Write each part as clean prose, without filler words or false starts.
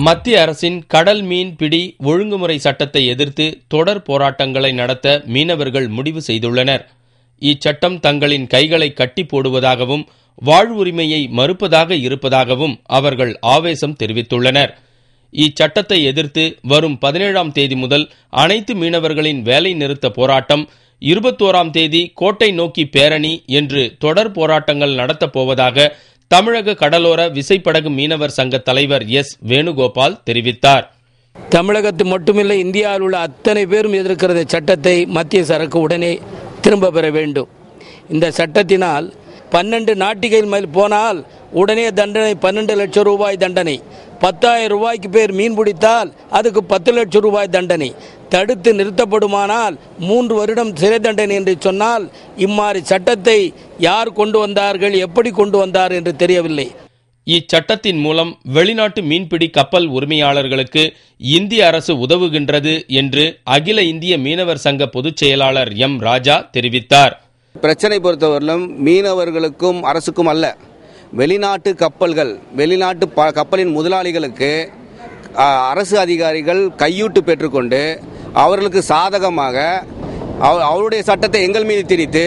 மத்திய அரசின் கடல் மீன் பிடி ஒழுங்குமுறை சட்டத்தை எதிர்த்து தொடர் போராட்டங்களை நடத்த மீனவர்கள் முடிவு செய்துள்ளனர். இச்சட்டம் தங்களின் கைகளை கட்டி போடுவதாகவும் வாழ்வுரிமையை மறுப்பதாக இருப்பதாகவும் அவர்கள் ஆவேசம் தெரிவித்துள்ளனர். இச்சட்டத்தை எதிர்த்து வரும் 17ஆம் தேதி முதல் அனைத்து மீனவர்களின் வேலை நிறுத்த போராட்டம், 21ஆம் தேதி கோட்டை நோக்கி பேரணி என்று தொடர் போராட்டங்கள் நடத்தப்போவதாக தமிழக கடலோர விசைப்படகு மீனவர் சங்க தலைவர் எஸ். வேணுகோபால் தெரிவித்தார். தமிழகத்தில் மட்டுமில்லை, இந்தியாவில் உள்ள அத்தனை பேரும் எதிர்க்கிற சட்டத்தை மத்திய அரசு உடனே திரும்ப பெற வேண்டும். இந்த சட்டத்தினால் 12 நாட்டிகள் மேல் போனால் உடனே தண்டனை 12 லட்சம் ரூபாய் தண்டனை, 10,000 ரூபாய்க்கு பேர் மீன் பிடித்தால் அதுக்கு 10 லட்சம் ரூபாய் தண்டனை, தடுத்து நிறுத்தப்படுமானால் 3 வருடம் சிறை தண்டனை என்று சொன்னால் இம்மாதிரி சட்டத்தை யார் கொண்டு வந்தார்கள், எப்படி கொண்டு வந்தார் என்று தெரியவில்லை. இச்சட்டத்தின் மூலம் வெளிநாட்டு மீன்பிடி கப்பல் உரிமையாளர்களுக்கு இந்திய அரசு உதவுகின்றது என்று அகில இந்திய மீனவர் சங்க பொதுச் செயலாளர் எம். ராஜா தெரிவித்தார். பிரச்சனை பொறுத்தவரையிலும் மீனவர்களுக்கும் அரசுக்கும் அல்ல, வெளிநாட்டு கப்பல்கள், வெளிநாட்டு கப்பலின் முதலாளிகளுக்கு அரசு அதிகாரிகள் கையூட்டு பெற்றுக்கொண்டு அவர்களுக்கு சாதகமாக அவருடைய சட்டத்தை எங்கள் மீது திணித்து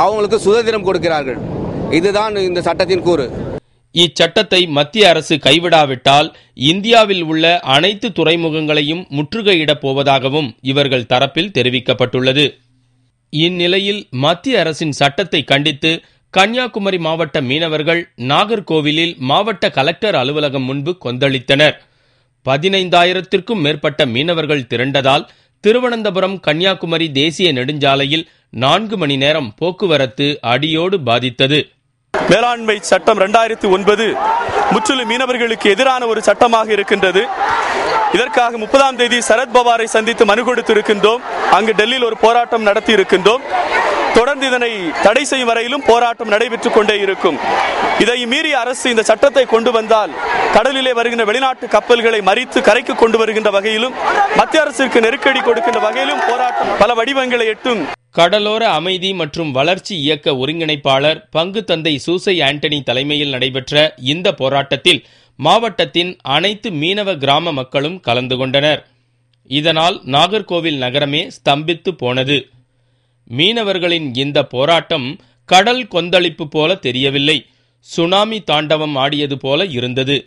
அவங்களுக்கு சுதந்திரம் கொடுக்கிறார்கள். இதுதான் இந்த சட்டத்தின் கூறு. இச்சட்டத்தை மத்திய அரசு கைவிடாவிட்டால் இந்தியாவில் உள்ள அனைத்து துறைமுகங்களையும் முற்றுகையிடப் போவதாகவும் இவர்கள் தரப்பில் தெரிவிக்கப்பட்டுள்ளது. இந்நிலையில் மத்திய அரசின் சட்டத்தை கண்டித்து கன்னியாகுமரி மாவட்ட மீனவர்கள் நாகர்கோவிலில் மாவட்ட கலெக்டர் அலுவலகம் முன்பு கொந்தளித்தனர். 15,000த்திற்கும் மேற்பட்ட மீனவர்கள் திரண்டதால் திருவனந்தபுரம் கன்னியாகுமரி தேசிய நெடுஞ்சாலையில் 4 மணி நேரம் போக்குவரத்து அடியோடு பாதித்தது. வேளாண்மை சட்டம் 2009 முற்றிலும் மீனவர்களுக்கு எதிரான ஒரு சட்டமாக இருக்கின்றது. இதற்காக 30ஆம் தேதி சரத்பவாரை சந்தித்து மனு கொடுத்திருக்கின்றோம். அங்கு டெல்லியில் ஒரு போராட்டம் நடத்தி இருக்கின்றோம். தொடர்ந்து இதனை தடை செய்யும் வரையிலும் போராட்டம் நடைபெற்றுக் கொண்டே இருக்கும். இதை மீறி அரசு இந்த சட்டத்தை கொண்டு வந்தால் கடலிலே வருகின்ற வெளிநாட்டு கப்பல்களை மறித்து கரைக்கு கொண்டு வருகின்ற வகையிலும் மத்திய அரசிற்கு நெருக்கடி கொடுக்கின்ற வகையிலும் போராட்டம் பல வடிவங்களை எட்டும். கடலோர அமைதி மற்றும் வளர்ச்சி இயக்க ஒருங்கிணைப்பாளர் பங்கு தந்தை சூசை ஆண்டனி தலைமையில் நடைபெற்ற இந்த போராட்டத்தில் மாவட்டத்தின் அனைத்து மீனவ கிராம மக்களும் கலந்து கொண்டனர். இதனால் நாகர்கோவில் நகரமே ஸ்தம்பித்து போனது. மீனவர்களின் இந்த போராட்டம் கடல் கொந்தளிப்பு போல தெரியவில்லை, சுனாமி தாண்டவம் ஆடியது போல இருந்தது.